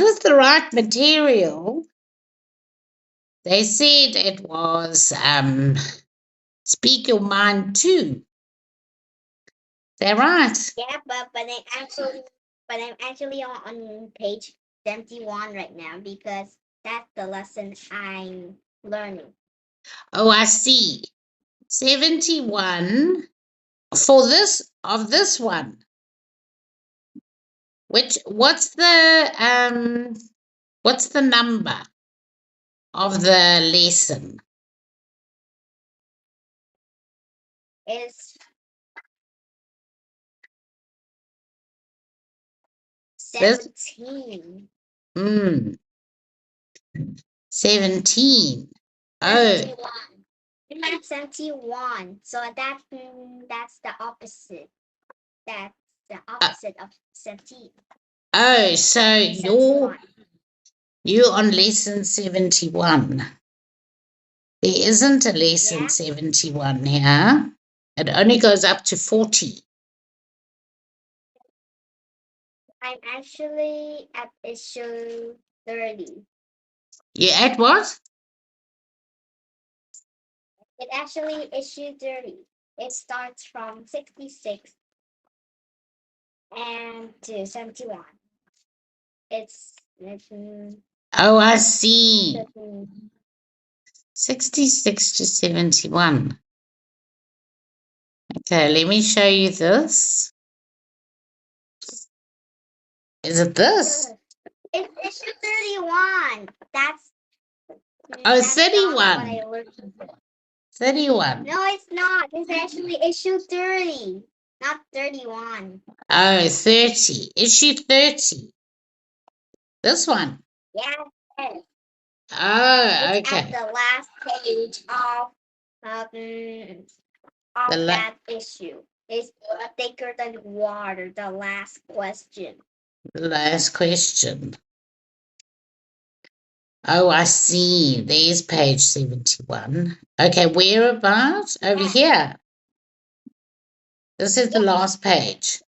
was the right material. They said it was Speak Your Mind too. They're right. Yeah, but I'm actually on page 71 right now because that's the lesson I'm learning. Oh, I see. 71 for this one. What's the number of the lesson? It's This 17. 17. Oh, 71. Yeah, 71. So that's the opposite. That's the opposite of 17. oh, so 71. you're on lesson 71. There isn't a lesson Yeah. 71 here. It only goes up to 40. I'm actually at issue 30. You're at what? It actually issue 30. It starts from 66 and to 71. It's Oh, I see. 13. 66 to 71. Okay, let me show you this. Is it this? It's issue 31. Oh, That's 31. not what I looked for. 31. No, it's not. It's actually issue 30, not 31. Oh, 30. Issue 30. This one. Yes. Oh, It's at okay. the last page of that issue. It's thicker than water. The last question. The last question. Oh, I see. There's page 71. Okay, where about? Over here. This is the last page.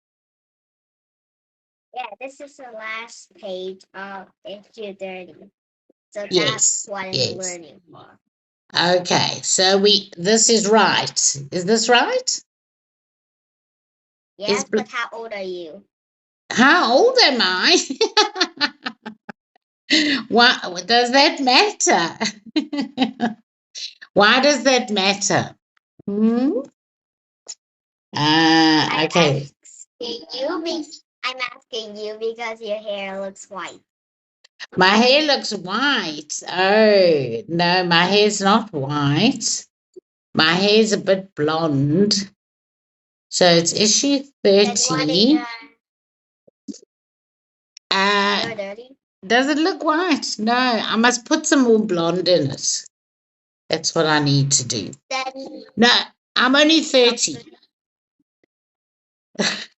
Yeah, this is the last page of issue 30. So Yes, that's what I'm learning for. Okay, so this is right. Is this right? Yes, but how old are you? How old am I? Why does that matter? Why does that matter? Hmm? Okay. I'm asking you because your hair looks white. My hair looks white. Oh, no, my hair's not white. My hair's a bit blonde. So it's issue 30. You're dirty? Does it look white? No, I must put some more blonde in it. That's what I need to do. No, I'm only 30.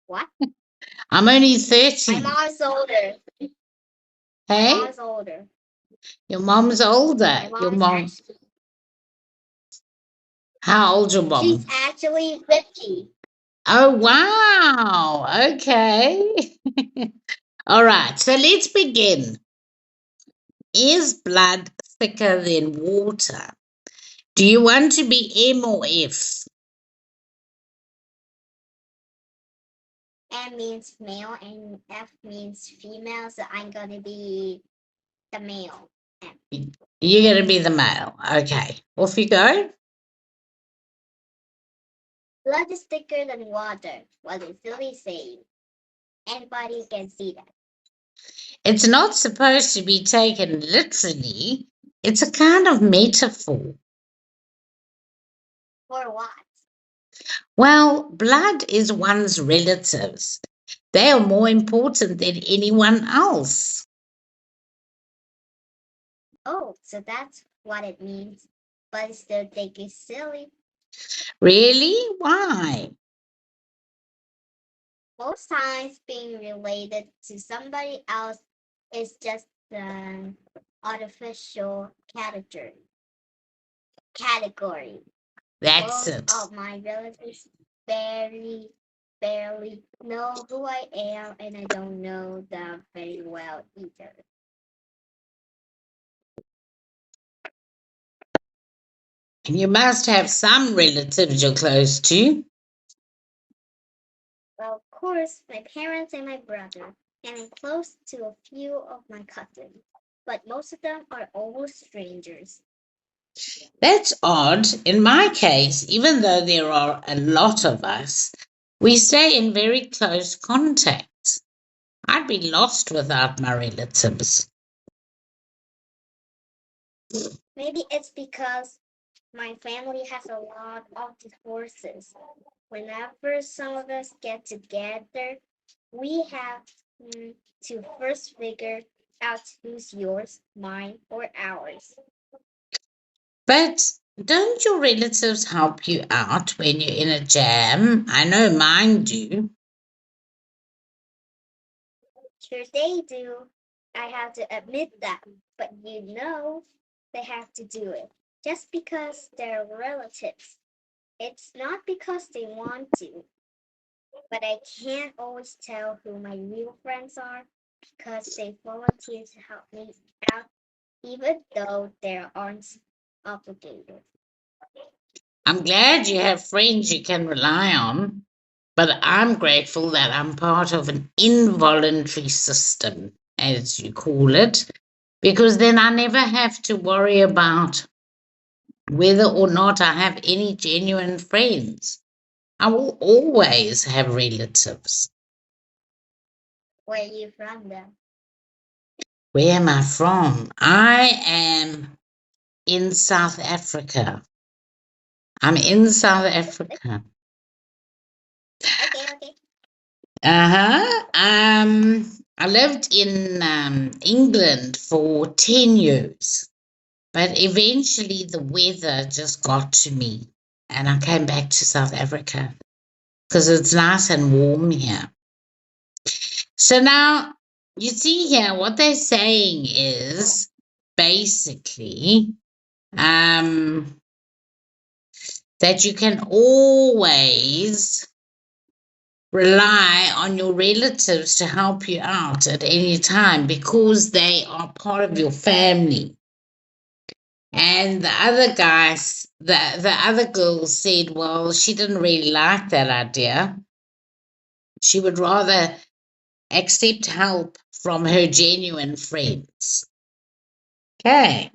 What? I'm only 30. My mom's older. Hey? My mom's older. Your mom's older. Your mom. How old's your mom? She's actually 50. Oh, wow. Okay. All right. So let's begin. Is blood thicker than water? Do you want to be M or F? M means male and F means female, so I'm going to be the male. M. You're going to be the male. Okay. Off you go. Blood is thicker than water. What is really saying? Anybody can see that. It's not supposed to be taken literally. It's a kind of metaphor. For what? Well, blood is one's relatives. They are more important than anyone else. Oh, so that's what it means. But I still think it's silly. Really? Why? Most times being related to somebody else is just an artificial category. That's Most it. of my relatives barely know who I am, and I don't know them very well either. You must have some relatives you're close to. Well, of course, my parents and my brother, and I'm close to a few of my cousins, but most of them are almost strangers. That's odd. In my case, even though there are a lot of us, we stay in very close contact. I'd be lost without my relatives. Maybe it's because my family has a lot of divorces. Whenever some of us get together, we have to first figure out who's yours, mine, or ours. But don't your relatives help you out when you're in a jam? I know mine do. Sure, they do. I have to admit that. But they have to do it. Just because they're relatives. It's not because they want to. But I can't always tell who my real friends are because they volunteer to help me out, even though they aren't obligated. I'm glad you have friends you can rely on, but I'm grateful that I'm part of an involuntary system, as you call it, because then I never have to worry about whether or not I have any genuine friends. I will always have relatives. Where are you from, then? Where am I from? I am in South Africa. I'm in South Africa. Okay, okay. Uh-huh. I lived in England for 10 years, but eventually the weather just got to me and I came back to South Africa because it's nice and warm here. So now you see here what they're saying is basically um, that you can always rely on your relatives to help you out at any time because they are part of your family. And the other guys, the other girl said, well, she didn't really like that idea. She would rather accept help from her genuine friends. Okay.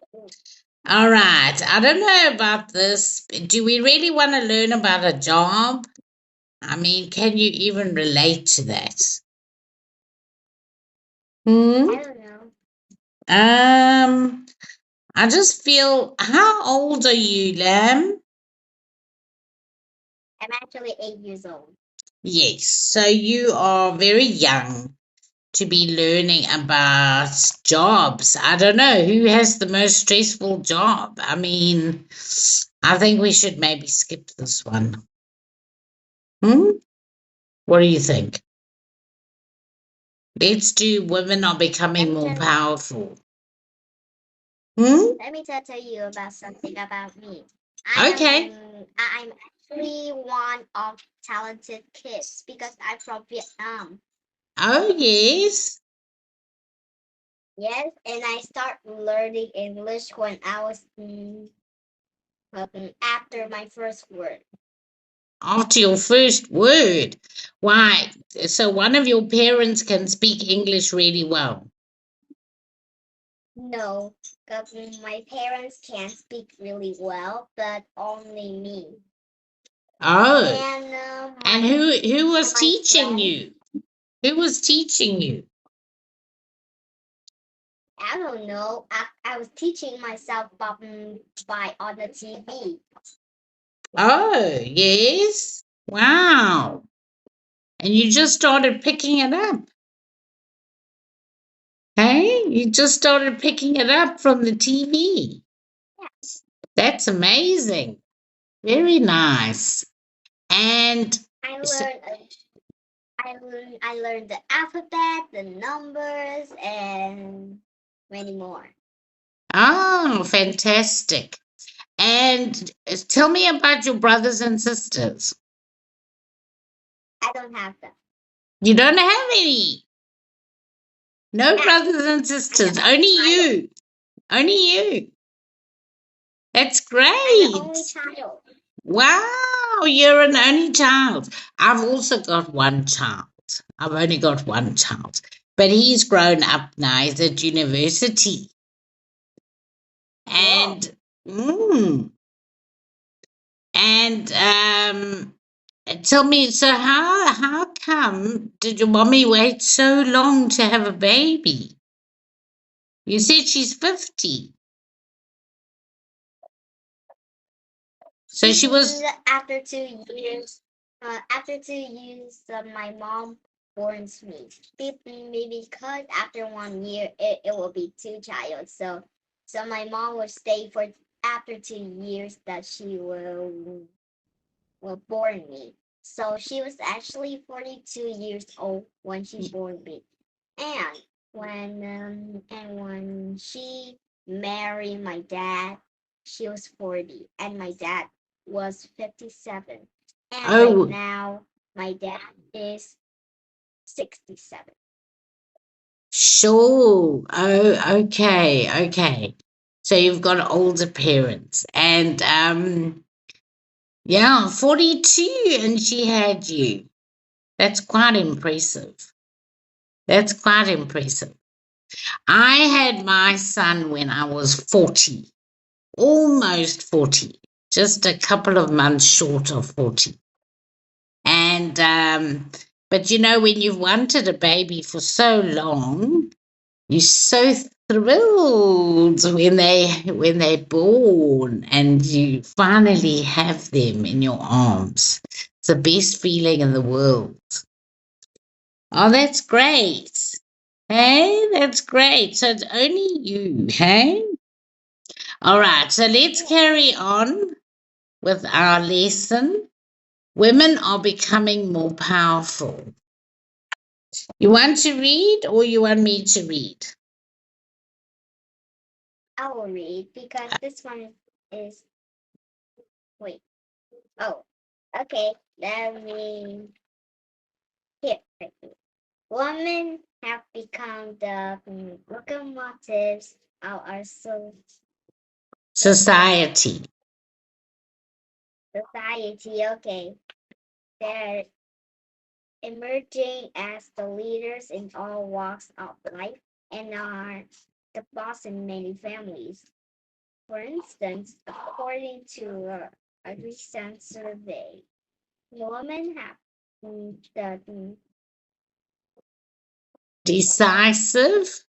All right. I don't know about this. Do we really want to learn about a job? I mean, can you even relate to that? Hmm? I don't know. Um, I just feel, how old are you, Lamb? I'm actually 8 years old. Yes, so you are very young to be learning about jobs. I don't know who has the most stressful job. I mean, I think we should maybe skip this one. Hmm? What do you think? Let's do women are Let becoming me more tell powerful. Hmm? tell you about something about me. I Okay. am I'm actually one of talented kids because I'm from Vietnam. Oh, yes. Yes, and I start learning English when I was after my first word. After your first word. Why? So one of your parents can speak English really well. No, because my parents can speak really well, but only me. Oh, And and who was my teaching friends, you? Who was teaching you? I don't know. I was teaching myself by on the TV. Oh, yes. Wow. And you just started picking it up. Hey, you just started picking it up from the TV. Yeah, That's amazing. Very nice. And I so, learned. I learned the alphabet, the numbers, and many more. oh, fantastic. And tell me about your brothers and sisters. I don't have them. You don't have any. No Nah, brothers and I'm the sisters. only Only child. you. Only you. That's I'm the only great. child. Wow, you're an only child. I've also got one child. I've only got one child, but he's grown up now. He's at university. Whoa. And, mm, and, tell me, so how come did your mommy wait so long to have a baby? You said she's 50. So she was, After 2 years, my mom warns me. Maybe because after 1 year, it will be two child. So my mom will stay for after 2 years that she will born me. So she was actually 42 years old when she born me. And when she married my dad, she was 40 and my dad was 57. And right oh, now my dad is 67. sure. Oh, okay, okay. So you've got older parents, and yeah, 42, and she had you. That's quite impressive. That's quite impressive. I had my son when I was 40, almost 40, just a couple of months short of 40. And but you know, when you've wanted a baby for so long, you're so thrilled when they're born and you finally have them in your arms. It's the best feeling in the world. Oh, that's great. Hey, that's great. So it's only you, hey? All right, so let's Yeah. carry on with our lesson. Women are becoming more powerful. You want to read or you want me to read? I will read because this one is wait. Oh, okay. Let me here. Women have become the locomotives of our Society. society. Okay, they're emerging as the leaders in all walks of life and are the boss in many families. For instance, according to a recent survey, women have the Decisive.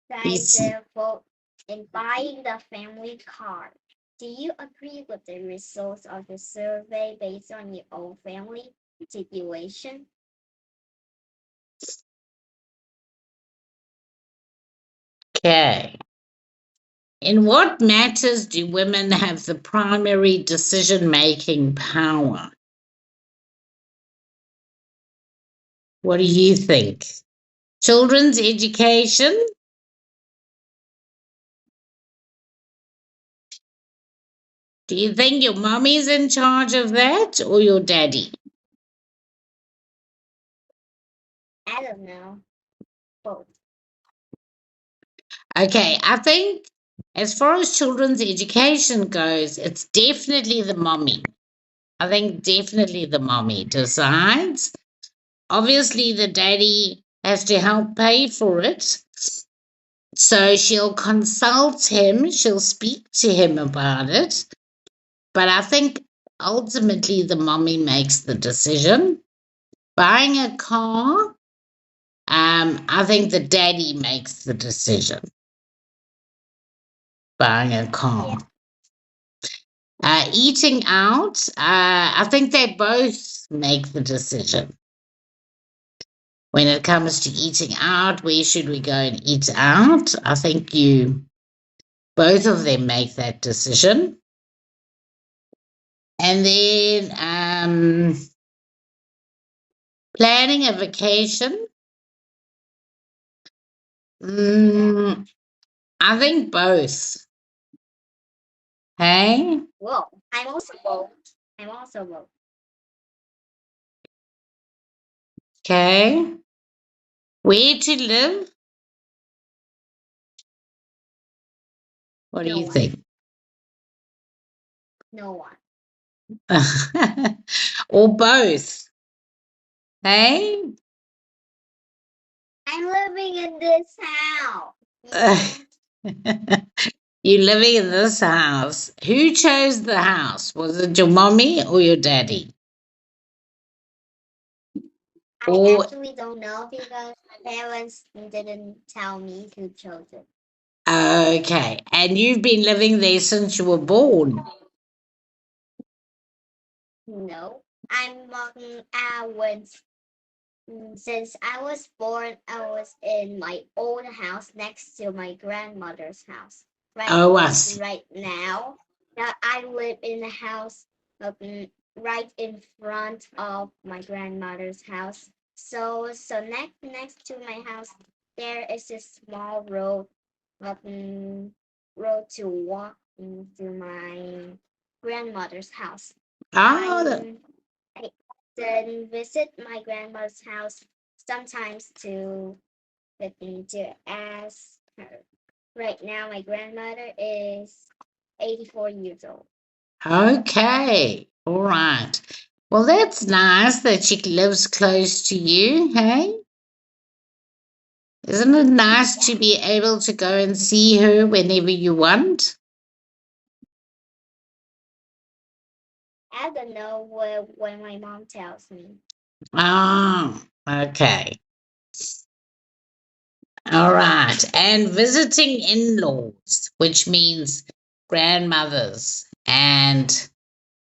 Dec- decisive vote in buying the family car. Do you agree with the results of the survey based on your own family situation? okay. In what matters do women have the primary decision making power? What do you think? Children's education? Do you think your mommy's in charge of that or your daddy? I don't know. Both. Okay, I think as far as children's education goes, it's definitely the mommy. I think definitely the mommy decides. Obviously, the daddy has to help pay for it. So she'll consult him, she'll speak to him about it. But I think ultimately the mommy makes the decision. Buying a car, I think the daddy makes the decision. Buying a car. Yeah. Eating out, I think they both make the decision. When it comes to eating out, where should we go and eat out? I think both of them make that decision. And then planning a vacation. Mm, I think both. Hey, Whoa. I'm also both. I'm also both. okay. Where to live? What do No you one. think? No one. Or both? Hey? I'm living in this house. Mm, You're living in this house. Who chose the house? Was it your mommy or your daddy? I Or actually don't know because parents didn't tell me who chose it. okay, and you've been living there since you were born. No. I'm walking out when since I was born, I was in my old house next to my grandmother's house. Right, Oh, I but see. right now, that I live in a house right in front of my grandmother's house. So next to my house, there is a small road to walk to my grandmother's house. Oh, I I often visit my grandma's house sometimes to ask her. Right now, my grandmother is 84 years old. okay. All right. Well, that's nice that she lives close to you, hey? Isn't it nice to Yeah, be able to go and see her whenever you want? I don't know when my mom tells me. Oh, okay. All right. And visiting in laws, which means grandmothers. And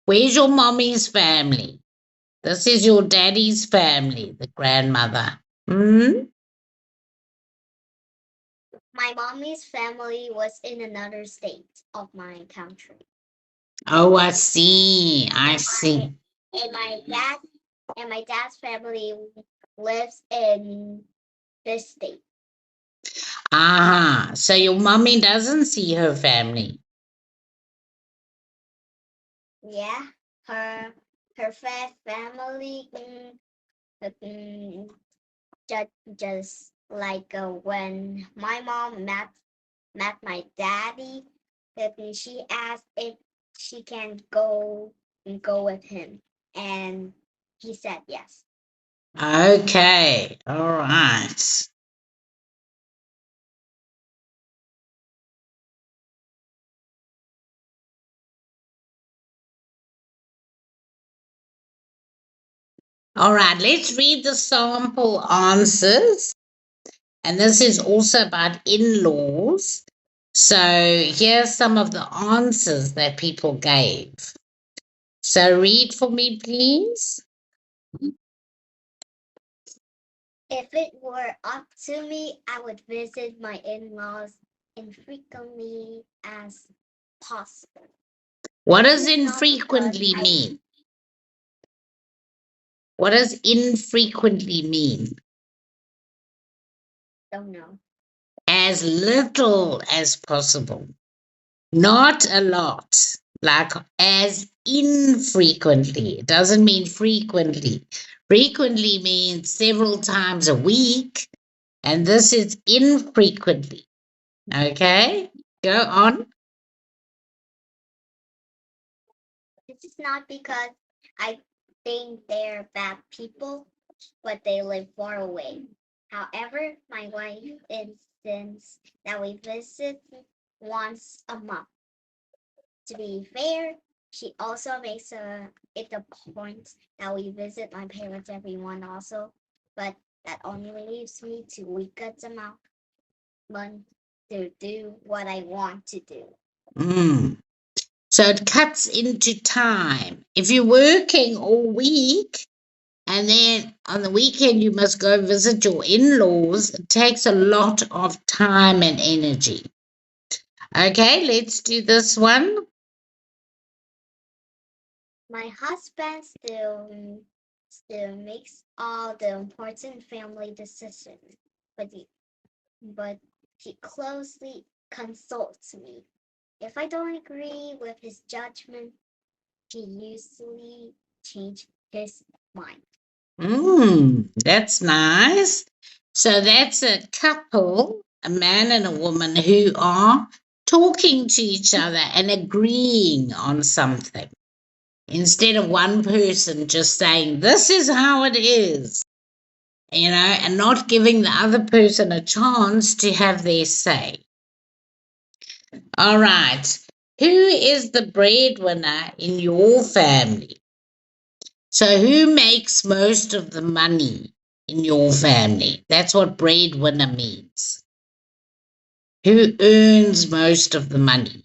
where's your mommy's family? This is your daddy's family, the grandmother. Hmm? My mommy's family was in another state of my country, Oh, I see. I and my see. and my dad and my dad's family lives in this state. Ah, so your mommy doesn't see her family. Yeah, her family mm, just like when my mom met my daddy, that she asked if she can go with him, and he said yes. Okay. All right. All right. Let's read the sample answers. And this is also about in laws. So here's some of the answers that people gave. So read for me, please. If it were up to me, I would visit my in-laws infrequently as possible. What This does is not because infrequently I mean? What does infrequently mean? don't know. As little as possible, not a lot, like as infrequently. It doesn't mean frequently. Frequently means several times a week, and this is infrequently. Okay, go on. This is not because I think they're bad people, but they live far away. However, my wife insists that we visit once a month. To be fair, she also makes it a point that we visit my parents every month also, but that only leaves me 2 weeks a month to do what I want to do. Mm. So it cuts into time. If you're working all week and then on the weekend you must go visit your in laws, it takes a lot of time and energy. Okay, let's do this one. My husband still makes all the important family decisions, but but he closely consults me. If I don't agree with his judgment, he usually changes his mind. That's nice. So that's a couple, a man and a woman, who are talking to each other and agreeing on something instead of one person just saying, this is how it is, and not giving the other person a chance to have their say. All right. Who is the breadwinner in your family? So, who makes most of the money in your family? That's what breadwinner means. Who earns most of the money?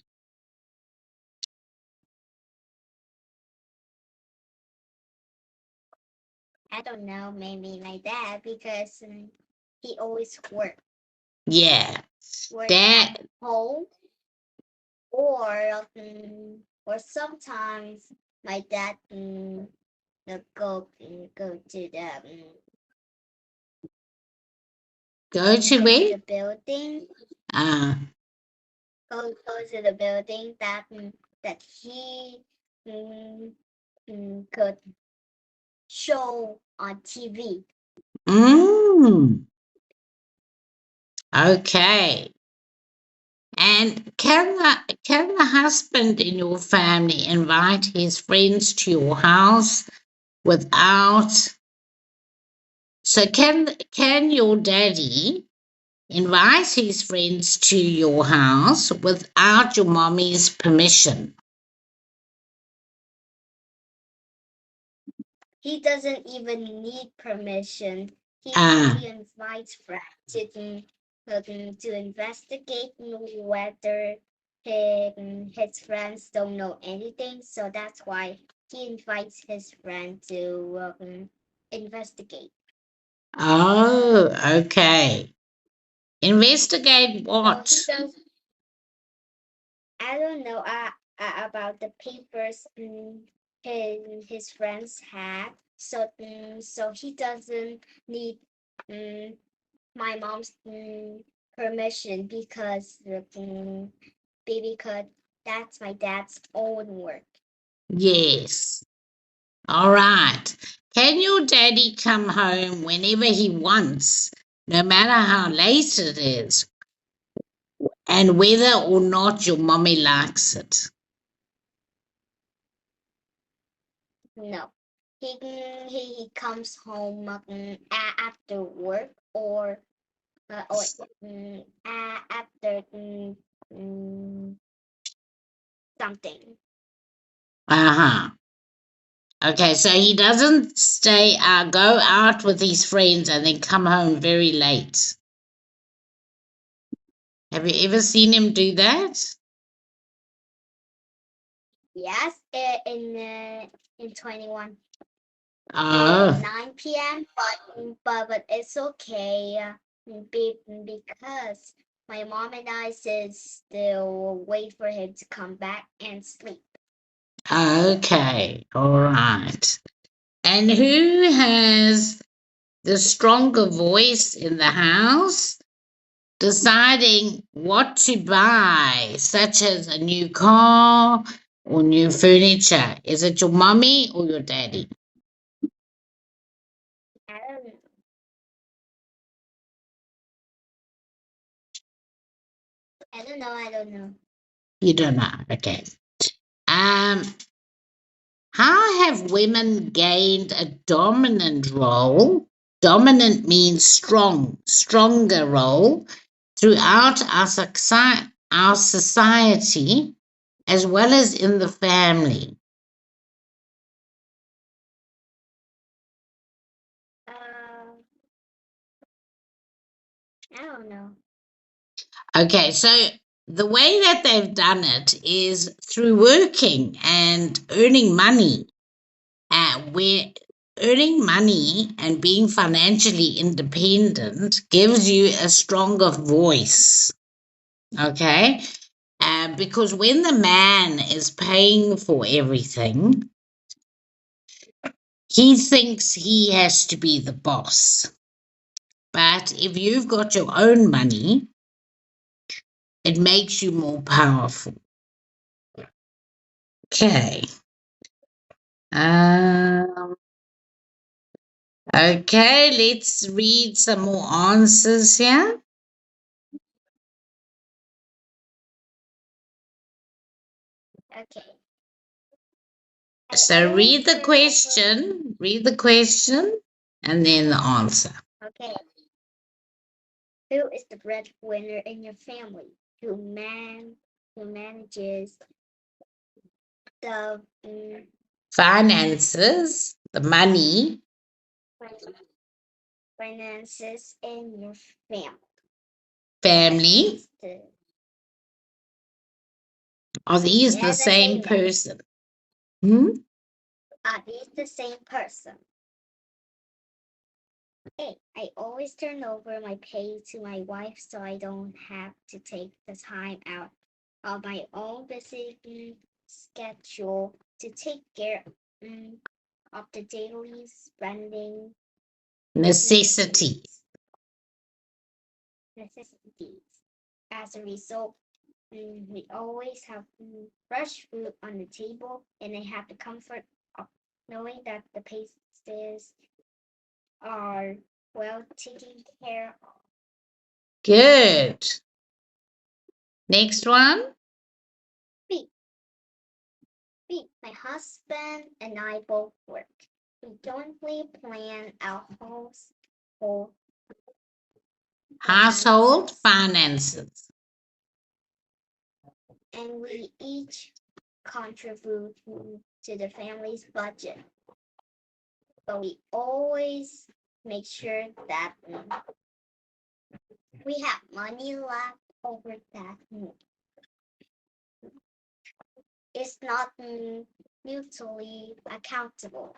I don't know, maybe my dad because he always Yeah, work at dad. home, or sometimes my dad go to the Go to go to where? the building Uh, go to the building that he mm, could show on TV. mm, okay. And can the husband in your family invite his friends to your house without? So can your daddy invite his friends to your house without your mommy's permission? He doesn't even need permission. Ah, He invites friends to investigate whether his friends don't know anything. So that's why he invites his friend to investigate. oh, okay. Investigate So what? he does. I don't know about the papers his friends had. So he doesn't need um, my mom's permission because that's my dad's own work. Yes. All right. Can your daddy come home whenever he wants, no matter how late it is, and whether or not your mommy likes it? No, he comes home after work or after something. Uh huh. Okay, so he doesn't go out with his friends and then come home very late. Have you ever seen him do that? Yes, in 21 Oh, 9 p.m. But it's okay because my mom and I still wait for him to come back and sleep. okay. All right. And who has the stronger voice in the house, deciding what to buy, such as a new car or new furniture? Is it your mommy or your daddy? I don't I don't know. I don't know. You don't know. Okay. Um, how have women gained a dominant role? Dominant means strong, stronger role throughout our society as well as in the family. Uh, I don't know. Okay, so the way that they've done it is through working and earning money. Where earning money and being financially independent gives you a stronger voice. Okay, because when the man is paying for everything, he thinks he has to be the boss. But if you've got your own money, it makes you more powerful. Okay. Um, okay, let's read some more answers here. Okay. So read the question, and then the answer. Okay. Who is the breadwinner in your family? Who manages the Finances, the money, finances in your family? family. Are these the Yes, I say same yes. person? Hmm? Are these the same person? Hey, I always turn over my pay to my wife so I don't have to take the time out of my own busy schedule to take care of the daily spending Necessity. necessities. As a result, we always have fresh food on the table, and I have the comfort of knowing that the pastries are well taken care of. Good. Next one. B. B. My husband and I both work. We jointly plan our Household finances, finances. and we each contribute to the family's budget. But we always make sure that we have money left over that is not mutually accountable.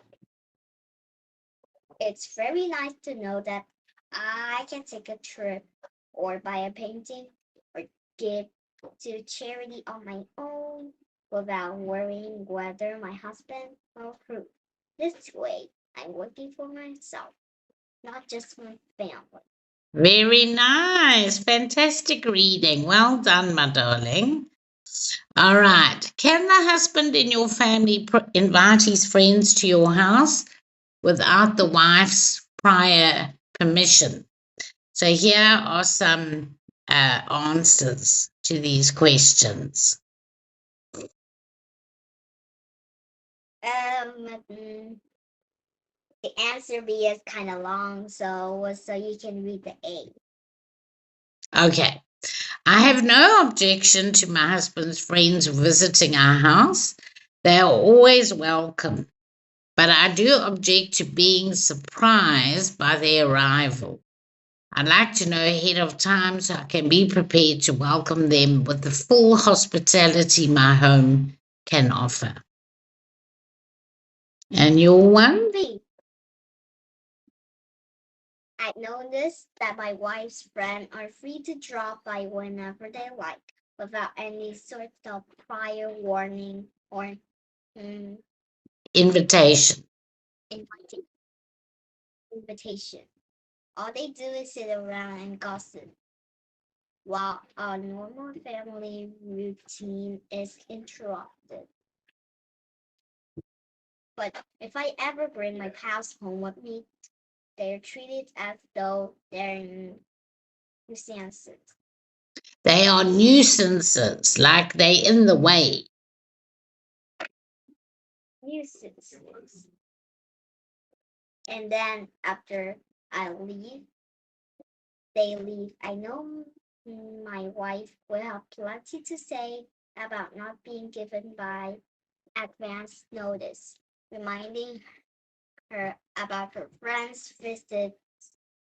It's very nice to know that I can take a trip or buy a painting or give to charity on my own without worrying whether my husband will approve. This way, I'm working for myself, not just my family. Very nice. Fantastic reading. Well done, my darling. All right. Can the husband in your family invite his friends to your house without the wife's prior permission? So here are some answers to these questions. The answer B is kind of long, so you can read the A. Okay. I have no objection to my husband's friends visiting our house. They are always welcome. But I do object to being surprised by their arrival. I'd like to know ahead of time so I can be prepared to welcome them with the full hospitality my home can offer. And your one? B. I noticed that my wife's friends are free to drop by whenever they like, without any sort of prior warning or Invitation. inviting, invitation. All they do is sit around and gossip, while our normal family routine is interrupted. But if I ever bring my pals home with me, they're treated as though they're nuisances. They are nuisances, like they in the way. Nuisances. And then after I leave, they leave. I know my wife will have plenty to say about not being given by advance notice, reminding her about her friend's visit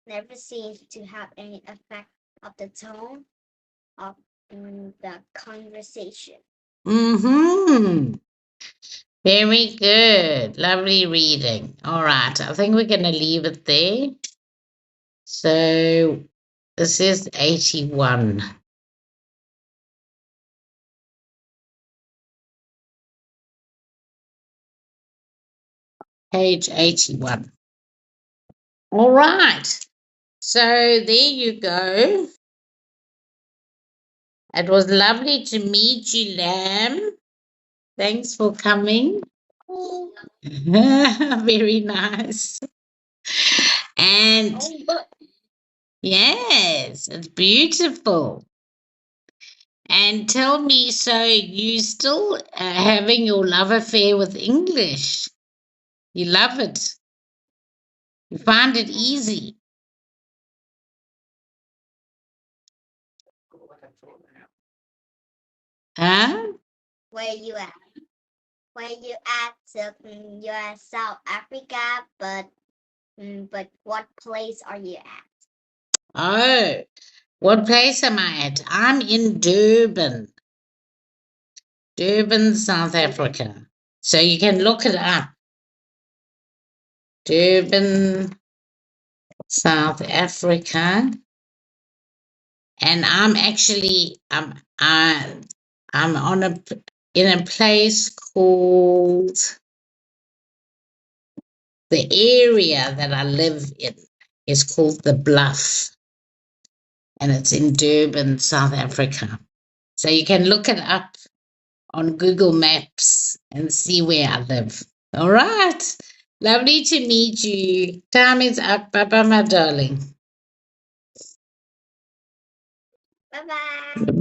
never seems to have any effect of the tone of the conversation. Mm-hmm. Very good. Lovely reading. All right. I think we're going to leave it there. So this is 81. Page 81. All right. So there you go. It was lovely to meet you, Lamb. Thanks for coming. Very nice. And Oh, but yes, it's beautiful. And tell me, so you still having your love affair with English? You love it. You find it easy. Huh? Where you at? Where you at? You're at South Africa, but what place are you at? Oh, what place am I at? I'm in Durban, Durban, South Africa. So you can look it up. Durban, South Africa. And I'm actually I'm on a in a place called the area that I live in is called the Bluff, and it's in Durban, South Africa. So you can look it up on Google Maps and see where I live. All right. Lovely to meet you. Time is up. Bye bye, my darling. Bye bye. Bye.